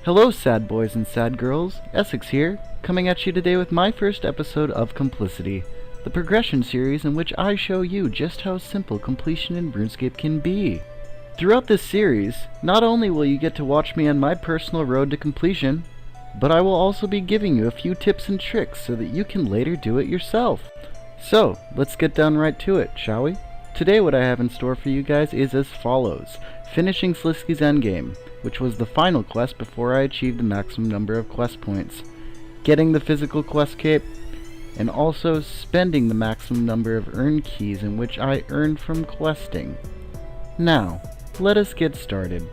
Hello sad boys and sad girls, Esyx here, coming at you today with my first episode of Complicity, the progression series in which I show you just how simple completion in Runescape can be. Throughout this series, not only will you get to watch me on my personal road to completion, but I will also be giving you a few tips and tricks so that you can later do it yourself. So, let's get down right to it, shall we? Today what I have in store for you guys is as follows: finishing Slisky's endgame, which was the final quest before I achieved the maximum number of quest points, getting the physical quest cape, and also spending the maximum number of earned keys in which I earned from questing. Now, let us get started.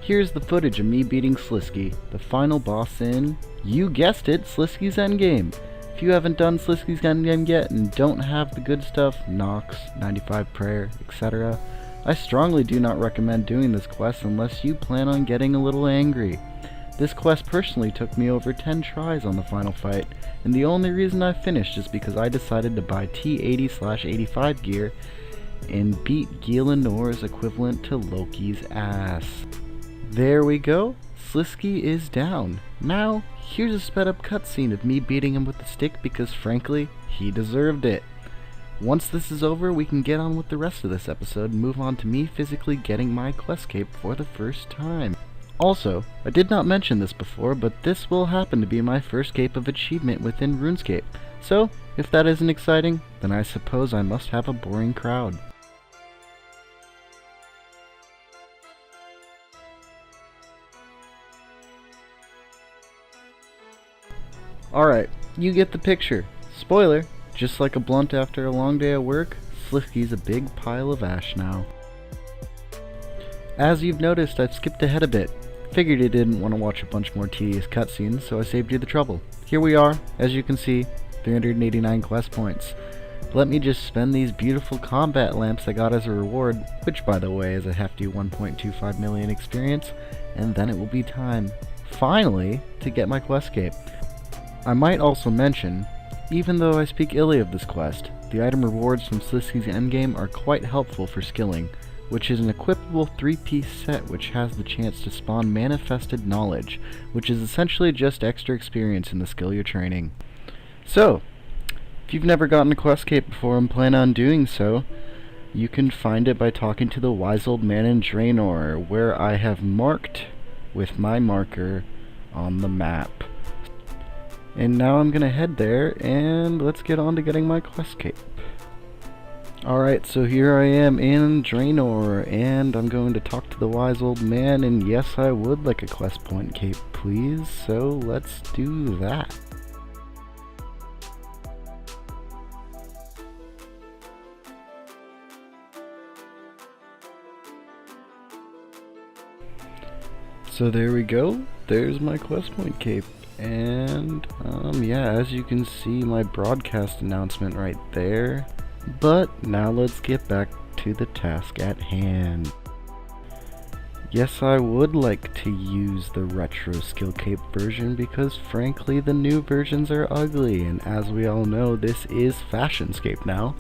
Here's the footage of me beating Slisky, the final boss in, you guessed it, Slisky's endgame. If you haven't done Slisky's endgame yet and don't have the good stuff, Nox, 95 Prayer, etc., I strongly do not recommend doing this quest unless you plan on getting a little angry. This quest personally took me over 10 tries on the final fight, and the only reason I finished is because I decided to buy T80/85 gear and beat Gielenor's equivalent to Loki's ass. There we go, Slisky is down. Now, here's a sped up cutscene of me beating him with the stick because frankly, he deserved it. Once this is over, we can get on with the rest of this episode and move on to me physically getting my quest cape for the first time. Also, I did not mention this before, but this will happen to be my first cape of achievement within Runescape. So, if that isn't exciting, then I suppose I must have a boring crowd. Alright, you get the picture. Spoiler, just like a blunt after a long day at work, Slisky's a big pile of ash now. As you've noticed, I've skipped ahead a bit. Figured you didn't want to watch a bunch more tedious cutscenes, so I saved you the trouble. Here we are, as you can see, 389 quest points. Let me just spend these beautiful combat lamps I got as a reward, which by the way is a hefty 1.25 million experience, and then it will be time, finally, to get my quest cape. I might also mention, even though I speak illy of this quest, the item rewards from Slisky's endgame are quite helpful for skilling, which is an equipable 3-piece set which has the chance to spawn manifested knowledge, which is essentially just extra experience in the skill you're training. So, if you've never gotten a quest cape before and plan on doing so, you can find it by talking to the wise old man in Draenor, where I have marked with my marker on the map. And now I'm gonna head there, and let's get on to getting my quest cape. Alright, so here I am in Draenor, and I'm going to talk to the wise old man, and yes, I would like a quest point cape, please, so let's do that. So there we go, there's my quest point cape. And, yeah, as you can see, my broadcast announcement right there. But now let's get back to the task at hand. Yes, I would like to use the retro skill cape version because frankly the new versions are ugly, and as we all know, this is Fashionscape now.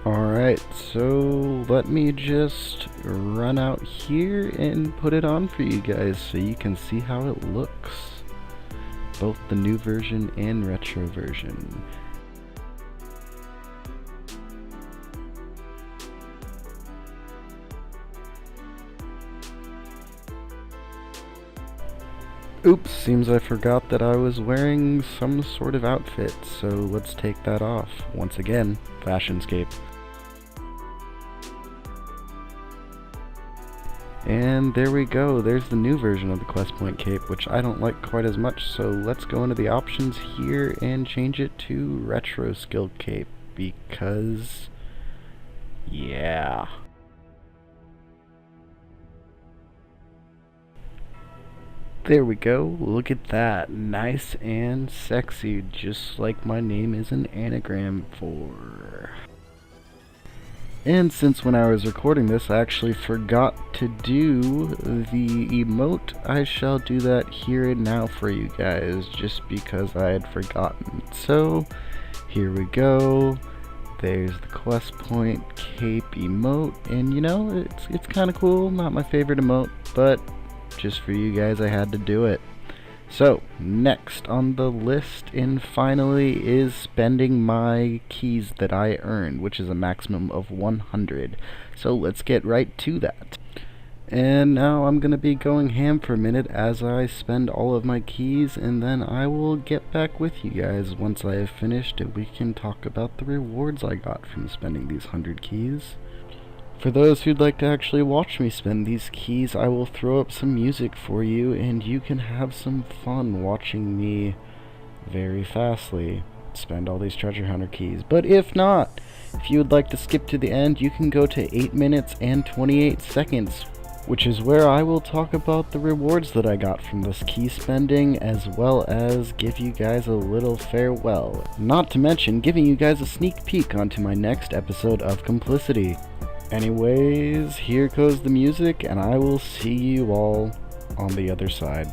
Alright, so let me just run out here and put it on for you guys so you can see how it looks. Both the new version and retro version. Oops, seems I forgot that I was wearing some sort of outfit, so let's take that off. Once again, Fashionscape. And there we go, there's the new version of the quest point cape, which I don't like quite as much, so let's go into the options here and change it to retro skill cape, because yeah. There we go, look at that, nice and sexy, just like my name is an anagram for. And since when I was recording this I actually forgot to do the emote, I shall do that here and now for you guys, just because I had forgotten. So, here we go. There's the quest point cape emote, and you know, it's kind of cool. Not my favorite emote, but just for you guys I had to do it. So next on the list, and finally, is spending my keys that I earned, which is a maximum of 100. So let's get right to that. And now I'm gonna be going ham for a minute as I spend all of my keys, and then I will get back with you guys once I have finished, and we can talk about the rewards I got from spending these 100 keys. For those who'd like to actually watch me spend these keys, I will throw up some music for you, and you can have some fun watching me very fastly spend all these treasure hunter keys. But if not, if you would like to skip to the end, you can go to 8 minutes and 28 seconds, which is where I will talk about the rewards that I got from this key spending, as well as give you guys a little farewell. Not to mention giving you guys a sneak peek onto my next episode of Complicity. Anyways, here goes the music, and I will see you all on the other side.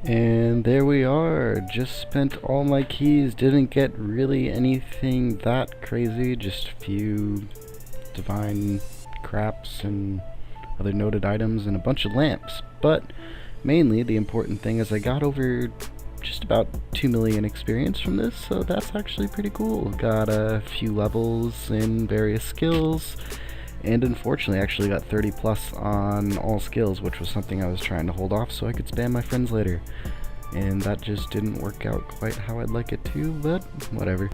And there we are. Just spent all my keys. Didn't get really anything that crazy. Just a few divine craps and other noted items and a bunch of lamps. But mainly the important thing is I got over just about 2 million experience from this, so that's actually pretty cool. Got a few levels in various skills, and unfortunately I actually got 30 plus on all skills, which was something I was trying to hold off so I could spam my friends later. And that just didn't work out quite how I'd like it to, but whatever.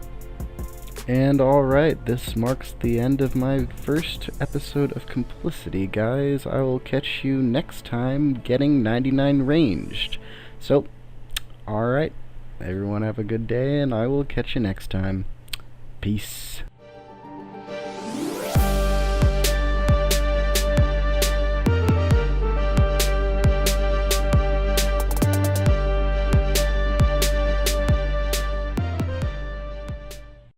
And alright, this marks the end of my first episode of Complicity, guys. I will catch you next time getting 99 ranged. So, alright, everyone have a good day, and I will catch you next time. Peace.